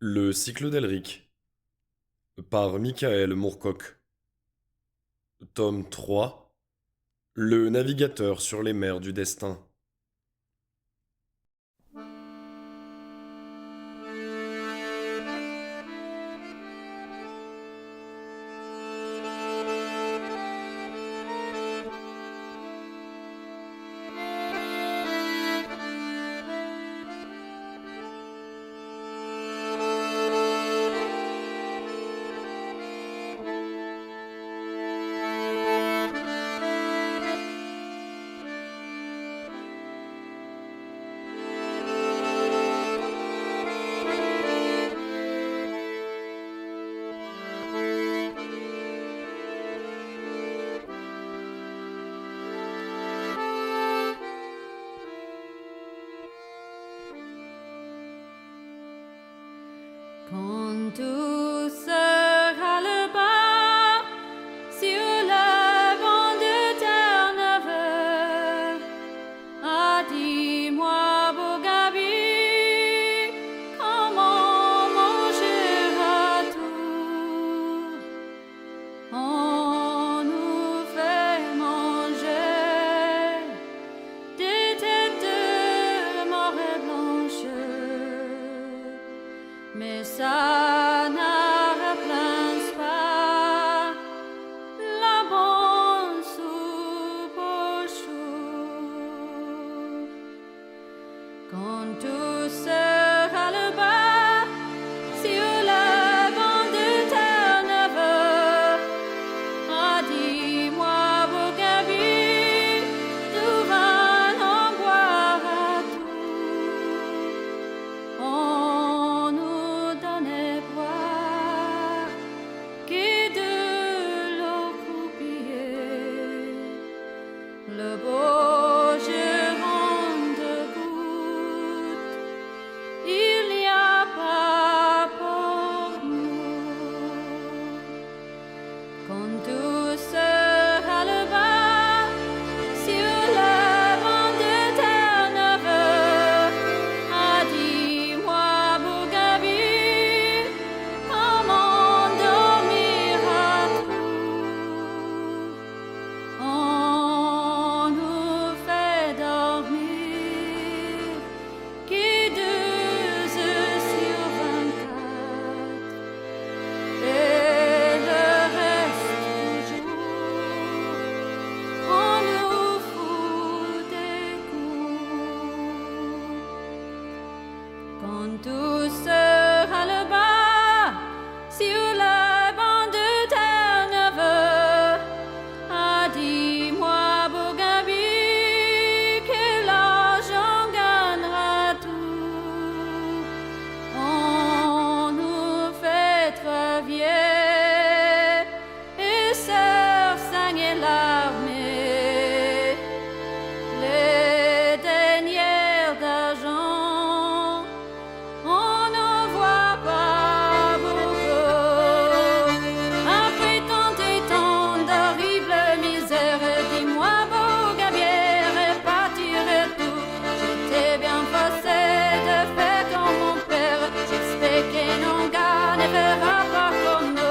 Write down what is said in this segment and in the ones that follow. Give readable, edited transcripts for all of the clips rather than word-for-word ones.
Le cycle d'Elric par Michael Moorcock. Tome 3. Le navigateur sur les mers du destin. Quand tout sera le bas sur le banc de Terre-Neuve, ah dis-moi, beau Gaby, comment mangeras-tu? On nous fait manger des têtes de morue blanche. Mais ça ne remplace pas la bonne soupe aux choux. Quand tout sera le bas sur le banc de Terre-Neuve, ah dis-moi, beau Gaby, tu vas en boire à tout. On nous donnait boire que de l'eau croupillée. Le beau geron de gouttes, il n'y a pas pour nous. Quand tout sera le bas sur le banc de Terre-Neuve, ah dis-moi, beau Gaby, comment dormira-tu? On nous fait dormir que 2 heures sur 24 et le reste du jour, on nous fout des coups. Quand tout sera le bas sur le banc de Terre-Neuve, ah dis-moi, beau Gaby, que l'argent gagnera tout. On nous fait travailler et sœurs saigner l'armée. Les dernières d'argent, on n'en voit pas beaucoup. Après tant et tant d'horribles misères, dis-moi, beau Gabier, répartirais tout. J'étais bien forcé de faire comme mon père. J'espère que non gars ne verra pas comme nous.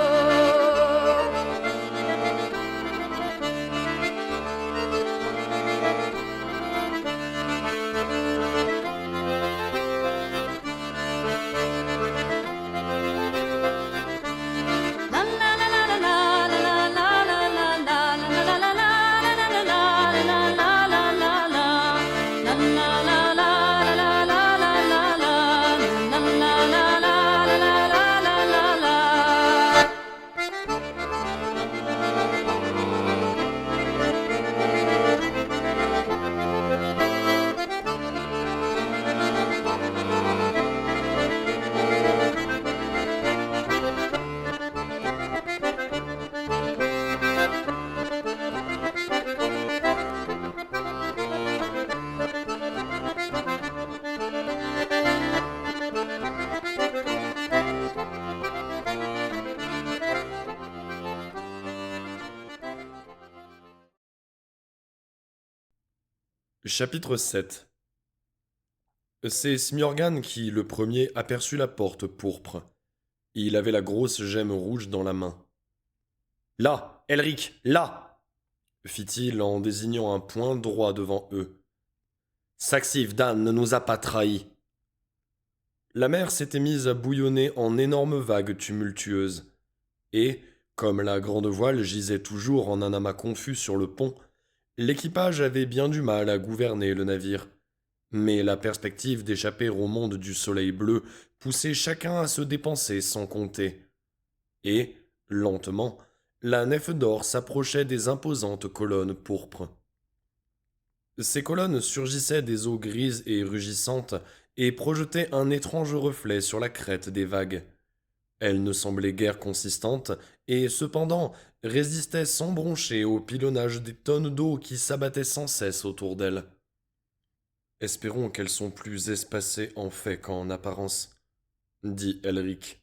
Chapitre 7. C'est Smyorgan qui, le premier, aperçut la porte pourpre. Il avait la grosse gemme rouge dans la main. Là, Elric, là fit-il en désignant un point droit devant eux. Saxif Dan ne nous a pas trahis. La mer s'était mise à bouillonner en énormes vagues tumultueuses, et, comme la grande voile gisait toujours en un amas confus sur le pont, l'équipage avait bien du mal à gouverner le navire. Mais la perspective d'échapper au monde du soleil bleu poussait chacun à se dépenser sans compter. Et, lentement, la nef d'or s'approchait des imposantes colonnes pourpres. Ces colonnes surgissaient des eaux grises et rugissantes et projetaient un étrange reflet sur la crête des vagues. Elles ne semblaient guère consistantes et, cependant, résistaient sans broncher au pilonnage des tonnes d'eau qui s'abattaient sans cesse autour d'elles. Espérons qu'elles sont plus espacées en fait qu'en apparence, dit Elric.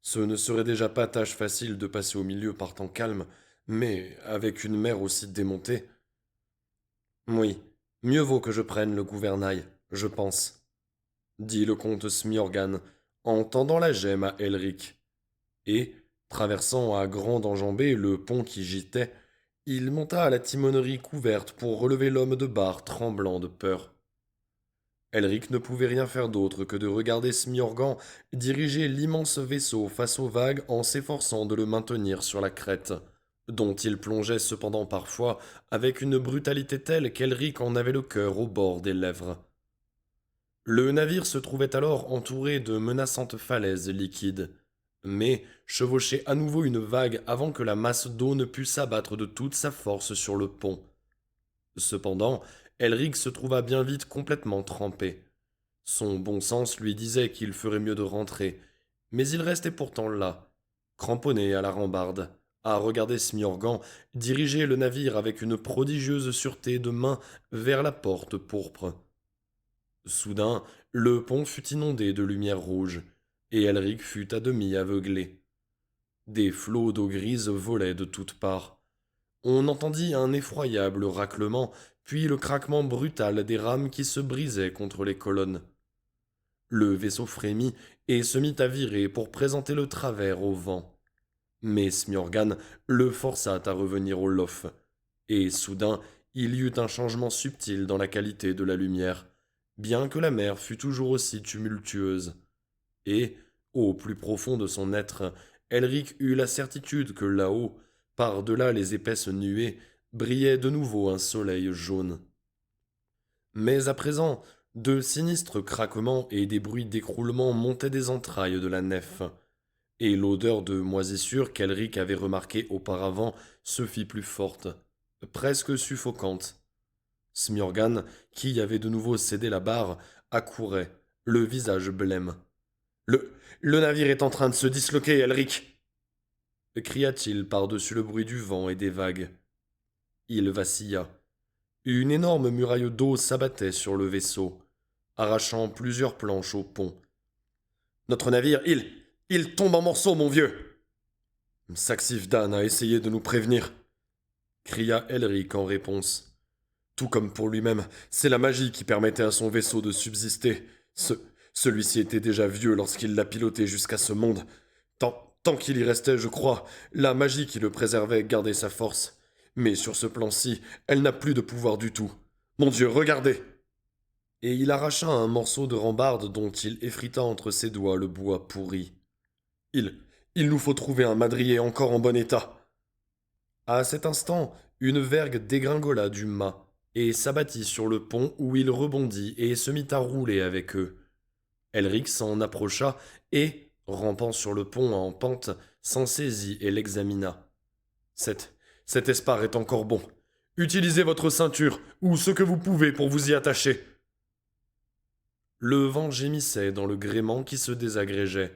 Ce ne serait déjà pas tâche facile de passer au milieu par temps calme, mais avec une mer aussi démontée. Oui, mieux vaut que je prenne le gouvernail, je pense, dit le comte Smyorgan, en tendant la gemme à Elric. Et, traversant à grande enjambée le pont qui gîtait, il monta à la timonerie couverte pour relever l'homme de barre tremblant de peur. Elric ne pouvait rien faire d'autre que de regarder Smyorgan diriger l'immense vaisseau face aux vagues en s'efforçant de le maintenir sur la crête, dont il plongeait cependant parfois avec une brutalité telle qu'Elric en avait le cœur au bord des lèvres. Le navire se trouvait alors entouré de menaçantes falaises liquides, mais chevauchait à nouveau une vague avant que la masse d'eau ne pût s'abattre de toute sa force sur le pont. Cependant, Elric se trouva bien vite complètement trempé. Son bon sens lui disait qu'il ferait mieux de rentrer, mais il restait pourtant là, cramponné à la rambarde, à regarder Smyorgan diriger le navire avec une prodigieuse sûreté de main vers la porte pourpre. Soudain, le pont fut inondé de lumière rouge, et Elric fut à demi aveuglé. Des flots d'eau grise volaient de toutes parts. On entendit un effroyable raclement, puis le craquement brutal des rames qui se brisaient contre les colonnes. Le vaisseau frémit et se mit à virer pour présenter le travers au vent. Mais Smyorgan le força à revenir au lof, et soudain il y eut un changement subtil dans la qualité de la lumière, bien que la mer fût toujours aussi tumultueuse. Et, au plus profond de son être, Elric eut la certitude que là-haut, par-delà les épaisses nuées, brillait de nouveau un soleil jaune. Mais à présent, de sinistres craquements et des bruits d'écroulement montaient des entrailles de la nef, et l'odeur de moisissure qu'Elric avait remarquée auparavant se fit plus forte, presque suffocante. Smyorgan, qui avait de nouveau cédé la barre, accourait, le visage blême. Le navire est en train de se disloquer, Elric cria-t-il par-dessus le bruit du vent et des vagues. Il vacilla. Une énorme muraille d'eau s'abattait sur le vaisseau, arrachant plusieurs planches au pont. Notre navire, il tombe en morceaux, mon vieux Saxif Dan a essayé de nous prévenir, cria Elric en réponse. Tout comme pour lui-même, c'est la magie qui permettait à son vaisseau de subsister. Celui-ci était déjà vieux lorsqu'il l'a piloté jusqu'à ce monde. Tant qu'il y restait, je crois, la magie qui le préservait gardait sa force. Mais sur ce plan-ci, elle n'a plus de pouvoir du tout. Mon Dieu, regardez !» Et il arracha un morceau de rambarde dont il effrita entre ses doigts le bois pourri. Il nous faut trouver un madrier encore en bon état. » À cet instant, une vergue dégringola du mât et s'abattit sur le pont où il rebondit et se mit à rouler avec eux. Elric s'en approcha et, rampant sur le pont en pente, s'en saisit et l'examina. Cet espar est encore bon. Utilisez votre ceinture, ou ce que vous pouvez pour vous y attacher. Le vent gémissait dans le gréement qui se désagrégeait.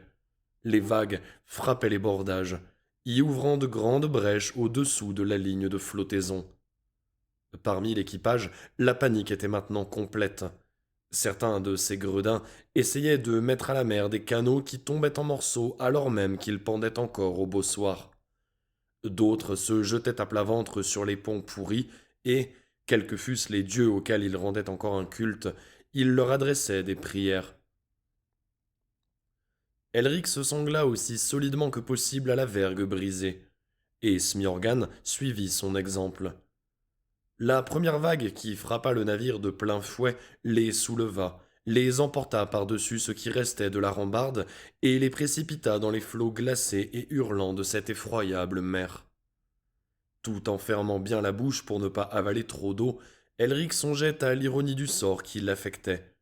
Les vagues frappaient les bordages, y ouvrant de grandes brèches au-dessous de la ligne de flottaison. Parmi l'équipage, la panique était maintenant complète. Certains de ces gredins essayaient de mettre à la mer des canots qui tombaient en morceaux alors même qu'ils pendaient encore au bossoir. D'autres se jetaient à plat ventre sur les ponts pourris et, Quels que fussent les dieux auxquels il rendait encore un culte, il leur adressait des prières. Elric se sangla aussi solidement que possible à la vergue brisée, et Smjorgan suivit son exemple. La première vague qui frappa le navire de plein fouet les souleva, les emporta par-dessus ce qui restait de la rambarde et les précipita dans les flots glacés et hurlants de cette effroyable mer. Tout en fermant bien la bouche pour ne pas avaler trop d'eau, Elric songeait à l'ironie du sort qui l'affectait.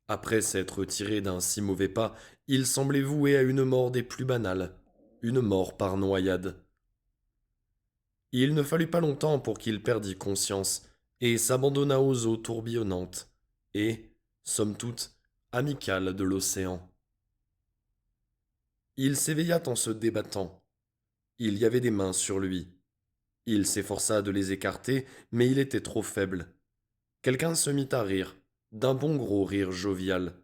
Après s'être tiré d'un si mauvais pas, il semblait voué à une mort des plus banales, une mort par noyade. Il ne fallut pas longtemps pour qu'il perdît conscience, et s'abandonna aux eaux tourbillonnantes, et, somme toute, amicales de l'océan. Il s'éveilla en se débattant. Il y avait des mains sur lui. Il s'efforça de les écarter, mais il était trop faible. Quelqu'un se mit à rire, d'un bon gros rire jovial.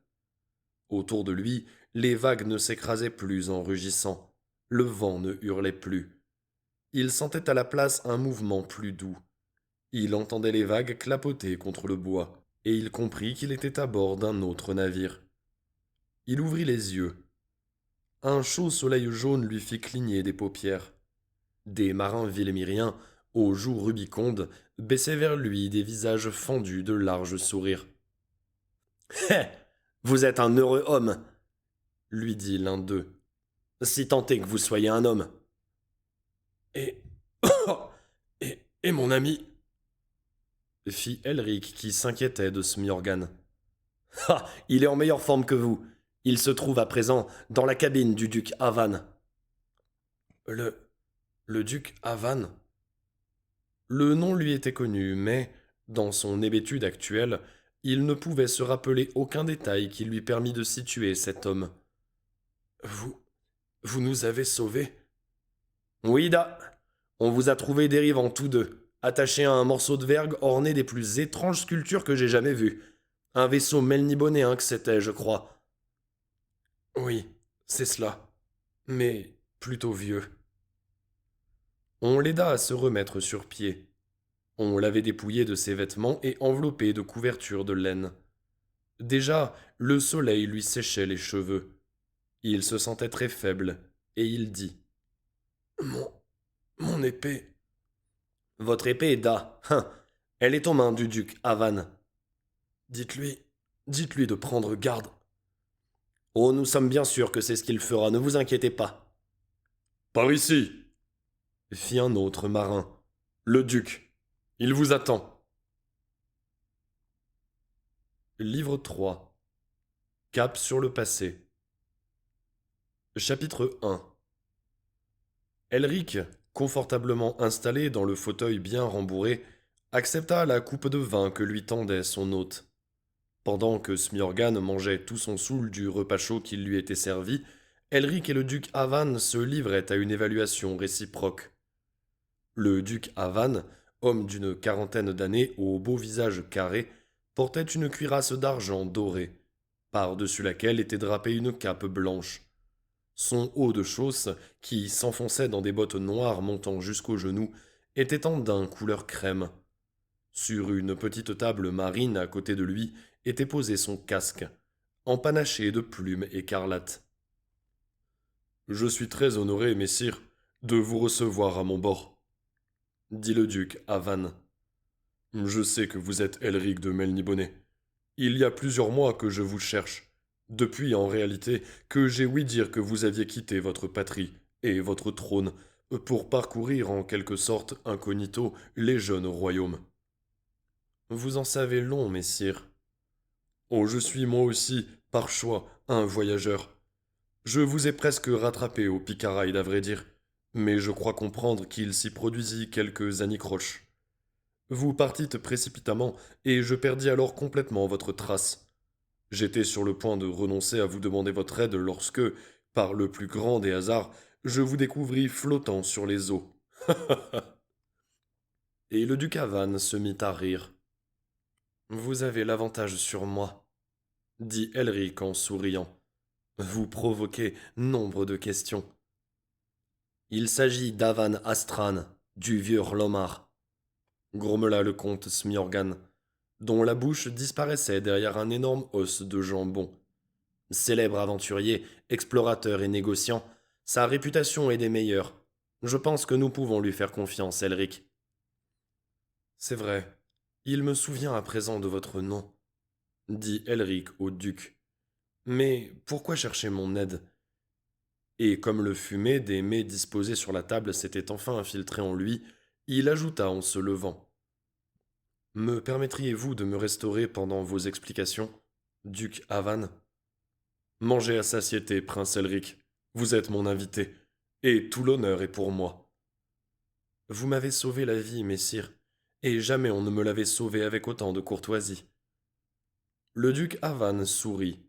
Autour de lui, les vagues ne s'écrasaient plus en rugissant. Le vent ne hurlait plus. Il sentait à la place un mouvement plus doux. Il entendait les vagues clapoter contre le bois, et il comprit qu'il était à bord d'un autre navire. Il ouvrit les yeux. Un chaud soleil jaune lui fit cligner des paupières. Des marins villémiriens, aux joues rubicondes, baissaient vers lui des visages fendus de larges sourires. « Hé, vous êtes un heureux homme !» lui dit l'un d'eux. « Si tant est que vous soyez un homme. » Et et mon ami fit Elric qui s'inquiétait de Smjorgan. « Ah, il est en meilleure forme que vous. Il se trouve à présent dans la cabine du duc Avan. » Le duc Avan. Le nom lui était connu, mais, dans son hébétude actuelle, il ne pouvait se rappeler aucun détail qui lui permît de situer cet homme. « Vous nous avez sauvés ?» ?»« Oui, da. On vous a trouvé dérivant tous deux, attachés à un morceau de vergue orné des plus étranges sculptures que j'ai jamais vues. Un vaisseau melnibonéen que c'était, je crois. »« Oui, c'est cela. Mais plutôt vieux. » On l'aida à se remettre sur pied. On l'avait dépouillé de ses vêtements et enveloppé de couvertures de laine. Déjà, le soleil lui séchait les cheveux. Il se sentait très faible, et il dit « Mon épée. »« Votre épée, Da. Elle est aux mains du duc Avan. »« Dites-lui de prendre garde. »« Oh, nous sommes bien sûrs que c'est ce qu'il fera, ne vous inquiétez pas. »« Par ici !» fit un autre marin. « Le duc. Il vous attend. » Livre 3. Cap sur le passé. Chapitre 1. Elric, confortablement installé dans le fauteuil bien rembourré, accepta la coupe de vin que lui tendait son hôte. Pendant que Smjorgan mangeait tout son soûl du repas chaud qui lui était servi, Elric et le duc Avan se livraient à une évaluation réciproque. Le duc Avan, homme d'une quarantaine d'années au beau visage carré, portait une cuirasse d'argent dorée, par-dessus laquelle était drapée une cape blanche. Son haut de chausse, qui s'enfonçait dans des bottes noires montant jusqu'aux genoux, était en daim couleur crème. Sur une petite table marine à côté de lui était posé son casque, empanaché de plumes écarlates. « Je suis très honoré, messire, de vous recevoir à mon bord, » dit le duc Avan. « Je sais que vous êtes Elric de Melniboné. Il y a plusieurs mois que je vous cherche. Depuis, en réalité, que j'ai ouï dire que vous aviez quitté votre patrie et votre trône pour parcourir en quelque sorte incognito les jeunes royaumes. Vous en savez long, messire. Oh, je suis moi aussi, par choix, un voyageur. Je vous ai presque rattrapé au Picaraïd, à vrai dire, mais je crois comprendre qu'il s'y produisit quelques anicroches. Vous partîtes précipitamment, et je perdis alors complètement votre trace. J'étais sur le point de renoncer à vous demander votre aide lorsque, par le plus grand des hasards, je vous découvris flottant sur les eaux. Et le duc Avan se mit à rire. Vous avez l'avantage sur moi, dit Elric en souriant. Vous provoquez nombre de questions. Il s'agit d'Avan Astran, du vieux Hlomar. grommela le comte Smiorgan, dont la bouche disparaissait derrière un énorme os de jambon. Célèbre aventurier, explorateur et négociant, sa réputation est des meilleures. Je pense que nous pouvons lui faire confiance, Elric. C'est vrai, il me souvient à présent de votre nom, dit Elric au duc. Mais pourquoi chercher mon aide? Et comme le fumet des mets disposés sur la table s'était enfin infiltré en lui, il ajouta en se levant. Me permettriez-vous de me restaurer pendant vos explications, duc Havan? Mangez à satiété, prince Elric. Vous êtes mon invité, et tout l'honneur est pour moi. Vous m'avez sauvé la vie, messire, et jamais on ne me l'avait sauvé avec autant de courtoisie. Le duc Havan sourit.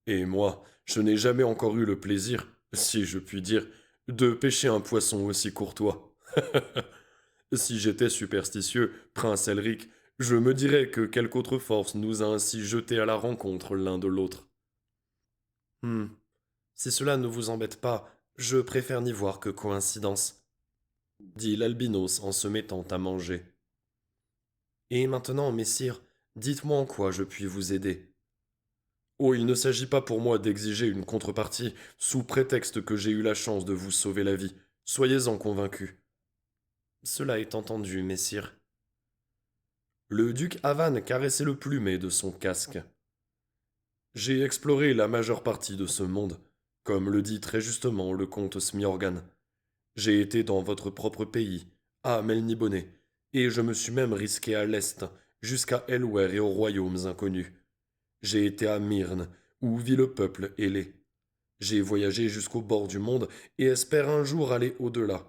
Et moi, je n'ai jamais encore eu le plaisir, si je puis dire, de pêcher un poisson aussi courtois. Si j'étais superstitieux, prince Elric, je me dirais que quelque autre force nous a ainsi jetés à la rencontre l'un de l'autre. Si cela ne vous embête pas, je préfère n'y voir que coïncidence, dit l'albinos en se mettant à manger. Et maintenant, messire, dites-moi en quoi je puis vous aider. Oh, il ne s'agit pas pour moi d'exiger une contrepartie, sous prétexte que j'ai eu la chance de vous sauver la vie. Soyez-en convaincus. Cela est entendu, messire. Le duc Havan caressait le plumet de son casque. J'ai exploré la majeure partie de ce monde, comme le dit très justement le comte Smiorgan. J'ai été dans votre propre pays, à Melniboné, et je me suis même risqué à l'est, jusqu'à Elwër et aux royaumes inconnus. J'ai été à Myrne, où vit le peuple ailé. J'ai voyagé jusqu'au bord du monde et espère un jour aller au-delà.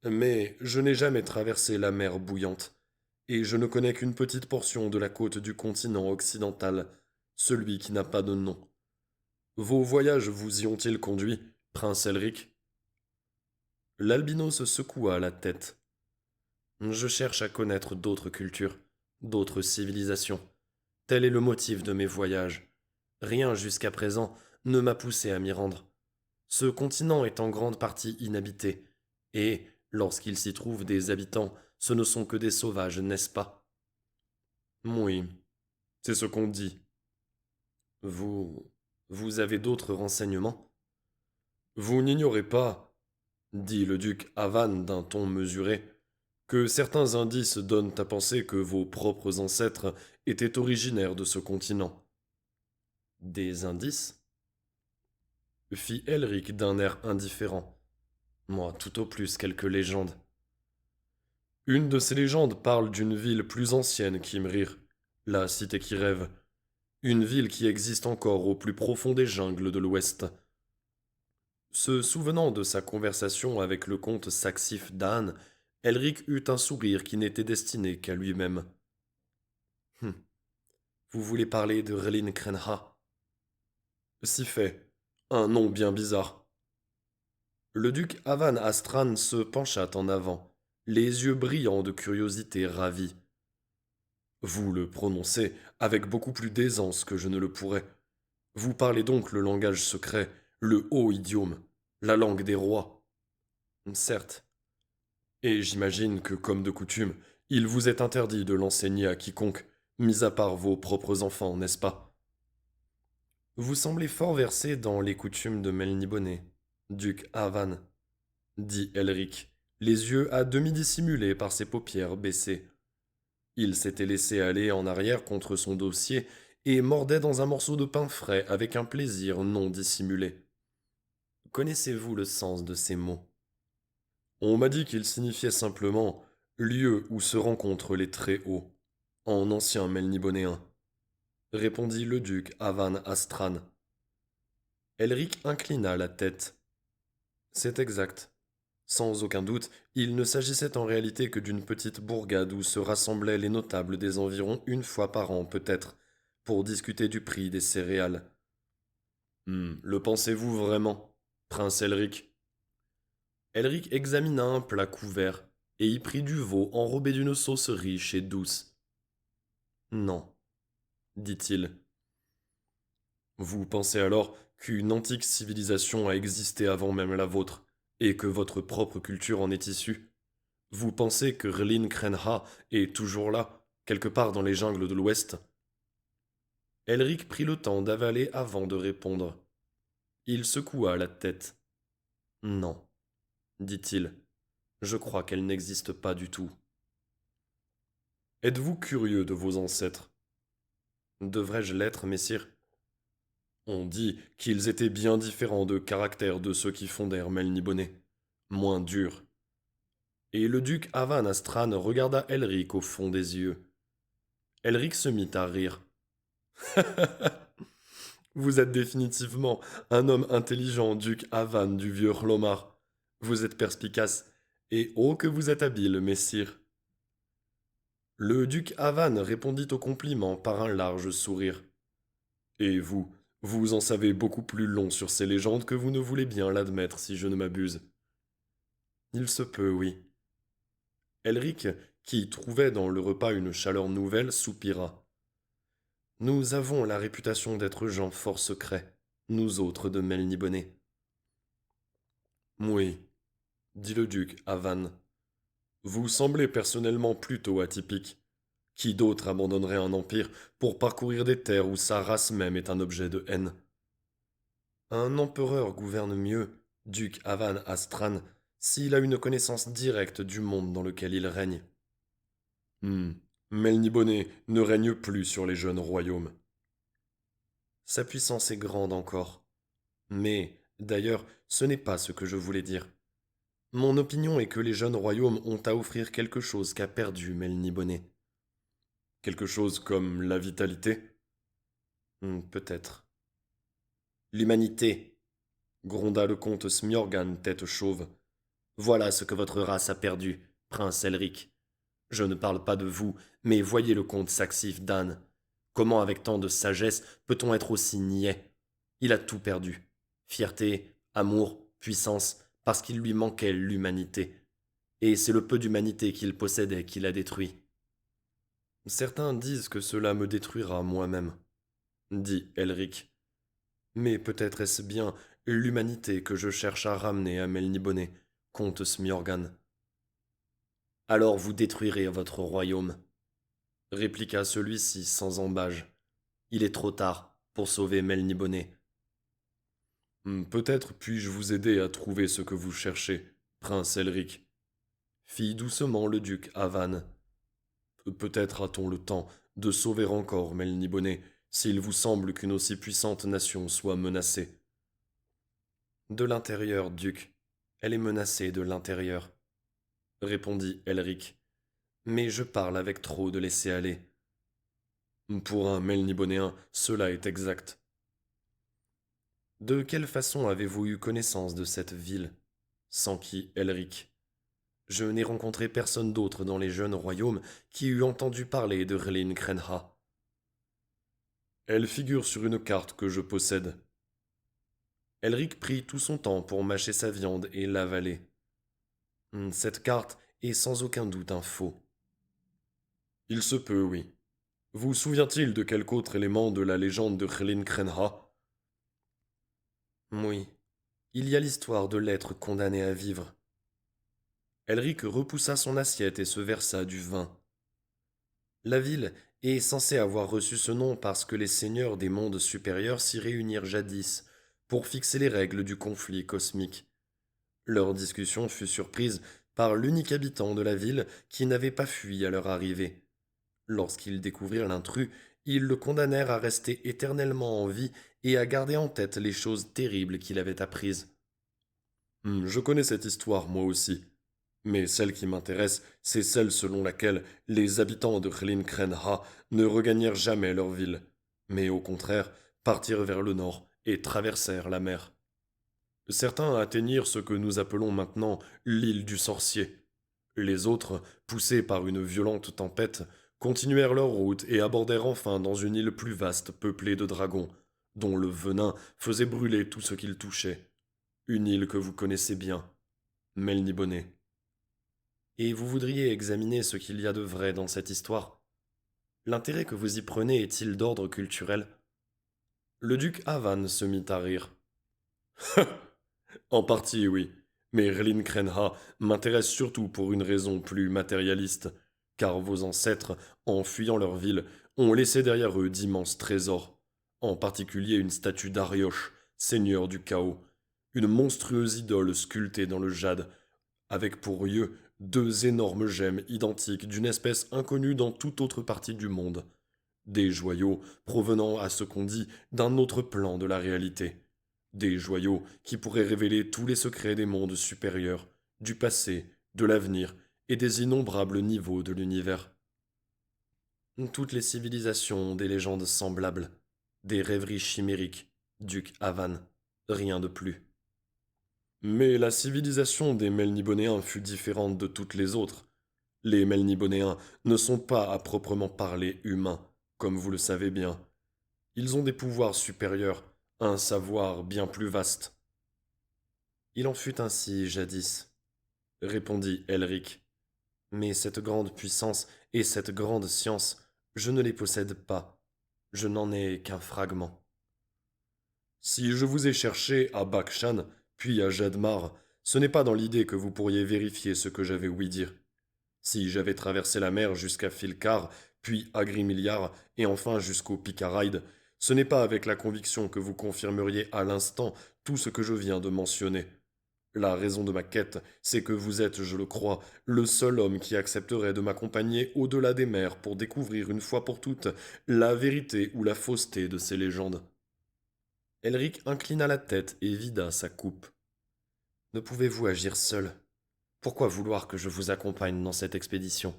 Mais je n'ai jamais traversé la mer bouillante, et je ne connais qu'une petite portion de la côte du continent occidental, celui qui n'a pas de nom. Vos voyages vous y ont-ils conduit, prince Elric? L'albinos secoua la tête. Je cherche à connaître d'autres cultures, d'autres civilisations. Tel est le motif de mes voyages. Rien jusqu'à présent ne m'a poussé à m'y rendre. Ce continent est en grande partie inhabité, et, lorsqu'il s'y trouve des habitants, ce ne sont que des sauvages, n'est-ce pas? Oui, c'est ce qu'on dit. Vous avez d'autres renseignements? Vous n'ignorez pas, dit le duc Havan d'un ton mesuré, que certains indices donnent à penser que vos propres ancêtres étaient originaires de ce continent. Des indices? Fit Elric d'un air indifférent. Moi, tout au plus quelques légendes. Une de ces légendes parle d'une ville plus ancienne qu'Imrir, la cité qui rêve. Une ville qui existe encore au plus profond des jungles de l'Ouest. Se souvenant de sa conversation avec le comte Saxif d'Anne, Elric eut un sourire qui n'était destiné qu'à lui-même. Vous voulez parler de Relin Krenha? Si fait, un nom bien bizarre. Le duc Havan Astran se pencha en avant, les yeux brillants de curiosité ravie. Vous le prononcez avec beaucoup plus d'aisance que je ne le pourrais. Vous parlez donc le langage secret, le haut idiome, la langue des rois. Certes. Et j'imagine que, comme de coutume, il vous est interdit de l'enseigner à quiconque, mis à part vos propres enfants, n'est-ce pas? Vous semblez fort versé dans les coutumes de Melniboné, duc Havan, dit Elric, les yeux à demi dissimulés par ses paupières baissées. Il s'était laissé aller en arrière contre son dossier et mordait dans un morceau de pain frais avec un plaisir non dissimulé. Connaissez-vous le sens de ces mots? On m'a dit qu'ils signifiaient simplement lieu où se rencontrent les très hauts, en ancien melnibonéen, répondit le duc Havan Astran. Elric inclina la tête. C'est exact. Sans aucun doute, il ne s'agissait en réalité que d'une petite bourgade où se rassemblaient les notables des environs une fois par an peut-être, pour discuter du prix des céréales. Le pensez-vous vraiment, prince Elric? Elric examina un plat couvert, et y prit du veau enrobé d'une sauce riche et douce. Non, dit-il. Vous pensez alors qu'une antique civilisation a existé avant même la vôtre, et que votre propre culture en est issue? Vous pensez que R'lin Krenha est toujours là, quelque part dans les jungles de l'Ouest? Elric prit le temps d'avaler avant de répondre. Il secoua la tête. Non, dit-il. Je crois qu'elle n'existe pas du tout. Êtes-vous curieux de vos ancêtres? Devrais-je l'être, messire? On dit qu'ils étaient bien différents de caractère de ceux qui fondèrent Melniboné, moins durs. Et le duc Avan Astran regarda Elric au fond des yeux. Elric se mit à rire. Vous êtes définitivement un homme intelligent, duc Avan du vieux Hlomar. Vous êtes perspicace, et oh que vous êtes habile, messire. Le duc Avan répondit au compliment par un large sourire. Et vous, vous en savez beaucoup plus long sur ces légendes que vous ne voulez bien l'admettre si je ne m'abuse. Il se peut, oui. Elric, qui trouvait dans le repas une chaleur nouvelle, soupira. Nous avons la réputation d'être gens fort secrets, nous autres de Melniboné. Oui, dit le duc à Van. Vous semblez personnellement plutôt atypique. Qui d'autre abandonnerait un empire pour parcourir des terres où sa race même est un objet de haine? Un empereur gouverne mieux, duc Avan Astran, s'il a une connaissance directe du monde dans lequel il règne. Melniboné ne règne plus sur les jeunes royaumes. Sa puissance est grande encore. Mais, d'ailleurs, ce n'est pas ce que je voulais dire. Mon opinion est que les jeunes royaumes ont à offrir quelque chose qu'a perdu Melniboné. Quelque chose comme la vitalité? Peut-être. L'humanité, gronda le comte Smjorgan, tête chauve. Voilà ce que votre race a perdu, prince Elric. Je ne parle pas de vous, mais voyez le comte Saxif Dan. Comment avec tant de sagesse peut-on être aussi niais? Il a tout perdu. Fierté, amour, puissance, parce qu'il lui manquait l'humanité. Et c'est le peu d'humanité qu'il possédait qu'il a détruit. Certains disent que cela me détruira moi-même, dit Elric. Mais peut-être est-ce bien l'humanité que je cherche à ramener à Melniboné, comte Smjorgan. Alors vous détruirez votre royaume, répliqua celui-ci sans embâge. Il est trop tard pour sauver Melniboné. Peut-être puis-je vous aider à trouver ce que vous cherchez, prince Elric, fit doucement le duc Avan. Peut-être a-t-on le temps de sauver encore Melniboné, s'il vous semble qu'une aussi puissante nation soit menacée. De l'intérieur, duc. Elle est menacée de l'intérieur, répondit Elric. Mais je parle avec trop de laisser-aller. Pour un Melnibonéen, cela est exact. De quelle façon avez-vous eu connaissance de cette ville? S'enquit Elric. Je n'ai rencontré personne d'autre dans les jeunes royaumes qui eût entendu parler de R'lin Krenha. Elle figure sur une carte que je possède. Elric prit tout son temps pour mâcher sa viande et l'avaler. Cette carte est sans aucun doute un faux. Il se peut, oui. Vous souvient-il de quelque autre élément de la légende de R'lin Krenha? Oui. Il y a l'histoire de l'être condamné à vivre. Elric repoussa son assiette et se versa du vin. La ville est censée avoir reçu ce nom parce que les seigneurs des mondes supérieurs s'y réunirent jadis pour fixer les règles du conflit cosmique. Leur discussion fut surprise par l'unique habitant de la ville qui n'avait pas fui à leur arrivée. Lorsqu'ils découvrirent l'intrus, ils le condamnèrent à rester éternellement en vie et à garder en tête les choses terribles qu'il avait apprises. Je connais cette histoire, moi aussi. Mais celle qui m'intéresse, c'est celle selon laquelle les habitants de R'lin Krenha ne regagnèrent jamais leur ville, mais au contraire partirent vers le nord et traversèrent la mer. Certains atteignirent ce que nous appelons maintenant l'île du sorcier. Les autres, poussés par une violente tempête, continuèrent leur route et abordèrent enfin dans une île plus vaste peuplée de dragons, dont le venin faisait brûler tout ce qu'ils touchaient. Une île que vous connaissez bien, Melniboné. Et vous voudriez examiner ce qu'il y a de vrai dans cette histoire? L'intérêt que vous y prenez est-il d'ordre culturel? Le duc Avan se mit à rire. En partie, oui, Mais Erlin Krenha m'intéresse surtout pour une raison plus matérialiste, car vos ancêtres, en fuyant leur ville, ont laissé derrière eux d'immenses trésors, en particulier une statue d'Arioche, seigneur du chaos, une monstrueuse idole sculptée dans le jade, avec pour lieu deux énormes gemmes identiques d'une espèce inconnue dans toute autre partie du monde, des joyaux provenant à ce qu'on dit d'un autre plan de la réalité, des joyaux qui pourraient révéler tous les secrets des mondes supérieurs, du passé, de l'avenir et des innombrables niveaux de l'univers. Toutes les civilisations ont des légendes semblables, des rêveries chimériques, Duc Avan, rien de plus. Mais la civilisation des Melnibonéens fut différente de toutes les autres. Les Melnibonéens ne sont pas à proprement parler humains, comme vous le savez bien. Ils ont des pouvoirs supérieurs, un savoir bien plus vaste. Il en fut ainsi jadis, répondit Elric. Mais cette grande puissance et cette grande science, je ne les possède pas. Je n'en ai qu'un fragment. Si je vous ai cherché à Bakshan, puis à Jadmar, ce n'est pas dans l'idée que vous pourriez vérifier ce que j'avais ouï dire. Si j'avais traversé la mer jusqu'à Filkar, puis à Grimiliar, et enfin jusqu'au Picaride, ce n'est pas avec la conviction que vous confirmeriez à l'instant tout ce que je viens de mentionner. La raison de ma quête, c'est que vous êtes, je le crois, le seul homme qui accepterait de m'accompagner au-delà des mers pour découvrir une fois pour toutes la vérité ou la fausseté de ces légendes. Elric inclina la tête et vida sa coupe. Ne pouvez-vous agir seul? Pourquoi vouloir que je vous accompagne dans cette expédition?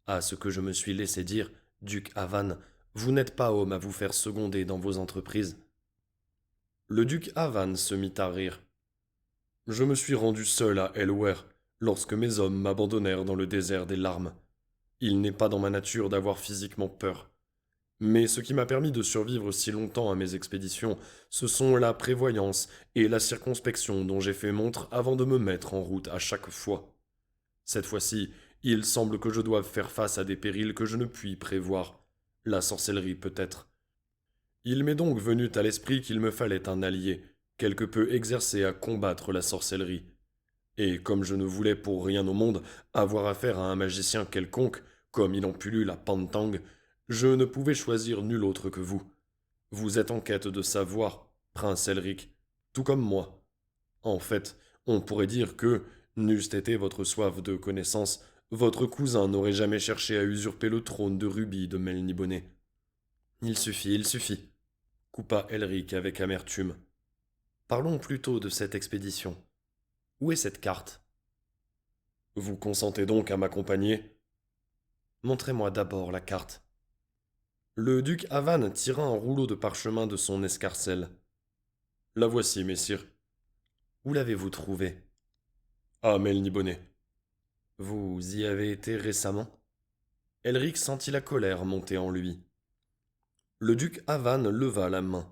À ce que je me suis laissé dire, Duc Avan, vous n'êtes pas homme à vous faire seconder dans vos entreprises. Le duc Avan se mit à rire. Je me suis rendu seul à Elwër lorsque mes hommes m'abandonnèrent dans le désert des larmes. Il n'est pas dans ma nature d'avoir physiquement peur. Mais ce qui m'a permis de survivre si longtemps à mes expéditions, ce sont la prévoyance et la circonspection dont j'ai fait montre avant de me mettre en route à chaque fois. Cette fois-ci, il semble que je doive faire face à des périls que je ne puis prévoir. La sorcellerie peut-être. Il m'est donc venu à l'esprit qu'il me fallait un allié, quelque peu exercé à combattre la sorcellerie. Et comme je ne voulais pour rien au monde avoir affaire à un magicien quelconque, comme il en put la Pantang, je ne pouvais choisir nul autre que vous. Vous êtes en quête de savoir, prince Elric, tout comme moi. En fait, on pourrait dire que, n'eût été votre soif de connaissance, votre cousin n'aurait jamais cherché à usurper le trône de Ruby de Melniboné. Il suffit, coupa Elric avec amertume. Parlons plutôt de cette expédition. Où est cette carte? Vous consentez donc à m'accompagner? Montrez-moi d'abord la carte. Le duc Avan tira un rouleau de parchemin de son escarcelle. La voici, messire. Où l'avez-vous trouvée? À Melniboné. Vous y avez été récemment? Elric sentit la colère monter en lui. Le duc Avan leva la main.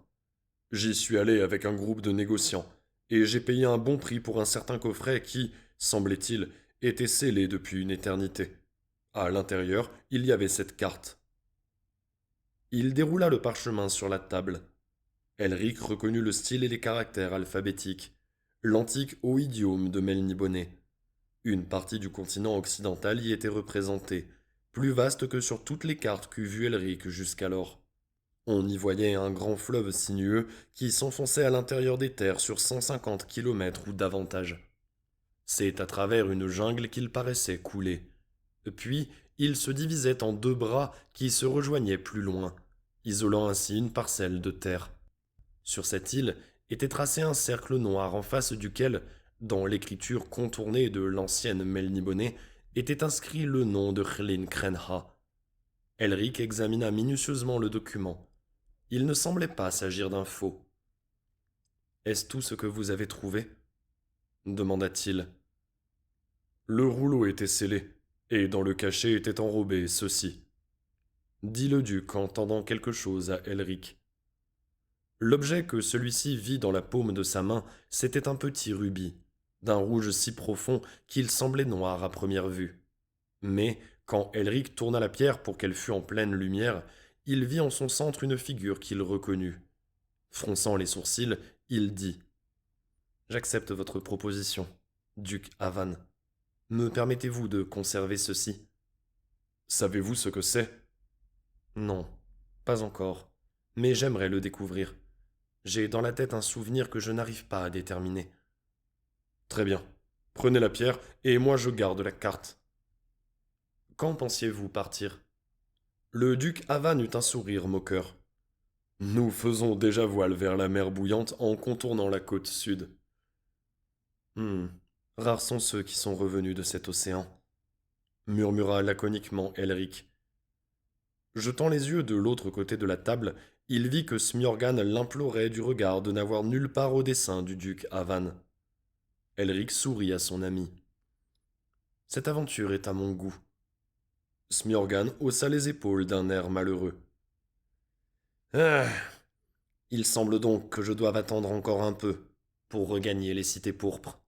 J'y suis allé avec un groupe de négociants, et j'ai payé un bon prix pour un certain coffret qui, semblait-il, était scellé depuis une éternité. À l'intérieur, il y avait cette carte. Il déroula le parchemin sur la table. Elric reconnut le style et les caractères alphabétiques, l'antique haut idiome de Melniboné. Une partie du continent occidental y était représentée, plus vaste que sur toutes les cartes qu'eût vues Elric jusqu'alors. On y voyait un grand fleuve sinueux qui s'enfonçait à l'intérieur des terres sur 150 kilomètres ou davantage. C'est à travers une jungle qu'il paraissait couler. Puis, il se divisait en deux bras qui se rejoignaient plus loin, isolant ainsi une parcelle de terre. Sur cette île était tracé un cercle noir en face duquel, dans l'écriture contournée de l'ancienne Melniboné, était inscrit le nom de Erlin Krenha. Elric examina minutieusement le document. Il ne semblait pas s'agir d'un faux. « Est-ce tout ce que vous avez trouvé » demanda-t-il. Le rouleau était scellé, et dans le cachet était enrobé ceci. Dit le duc en tendant quelque chose à Elric. L'objet que celui-ci vit dans la paume de sa main, c'était un petit rubis, d'un rouge si profond qu'il semblait noir à première vue. Mais, quand Elric tourna la pierre pour qu'elle fût en pleine lumière, il vit en son centre une figure qu'il reconnut. Fronçant les sourcils, il dit « J'accepte votre proposition. duc Havan. Me permettez-vous de conserver ceci? Savez-vous ce que c'est? Non, pas encore, mais j'aimerais le découvrir. J'ai dans la tête un souvenir que je n'arrive pas à déterminer. Très bien. Prenez la pierre et moi je garde la carte. Quand pensiez-vous partir? Le duc Havan eut un sourire moqueur. Nous faisons déjà voile vers la mer bouillante en contournant la côte sud. Rares sont ceux qui sont revenus de cet océan, murmura laconiquement Elric. Jetant les yeux de l'autre côté de la table, il vit que Smjorgan l'implorait du regard de n'avoir nulle part au dessein du duc Havan. Elric sourit à son ami. Cette aventure est à mon goût. Smjorgan haussa les épaules d'un air malheureux. Ah, il semble donc que je doive attendre encore un peu pour regagner les cités pourpres.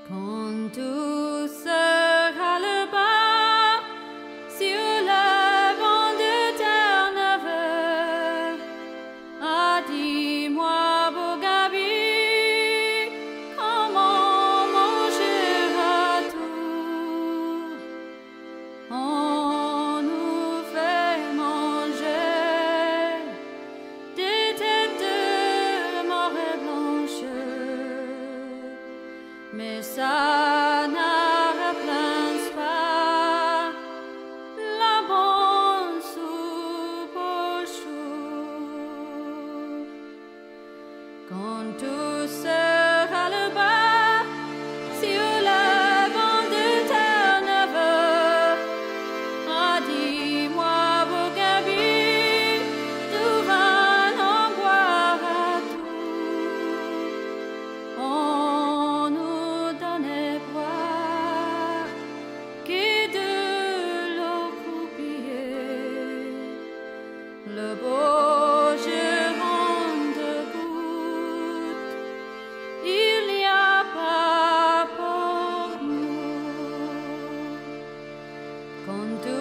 Quand tout sera le bas sur le vent de Terre-Neuve, ah dis-moi, beau Gaby, comment mangera-t-on? On nous fait manger des têtes de morue blanche, mais ça ne remplace pas la bonne soupe aux choux. Quand tout sera le bas sur le vent de Terre-Neuve, ah dis-moi, beau Gaby, d'où va en boire à tout? On nous donnait boire que de l'eau croupillée, le beau geron de goutte, il n'y a pas pour nous. Quand tout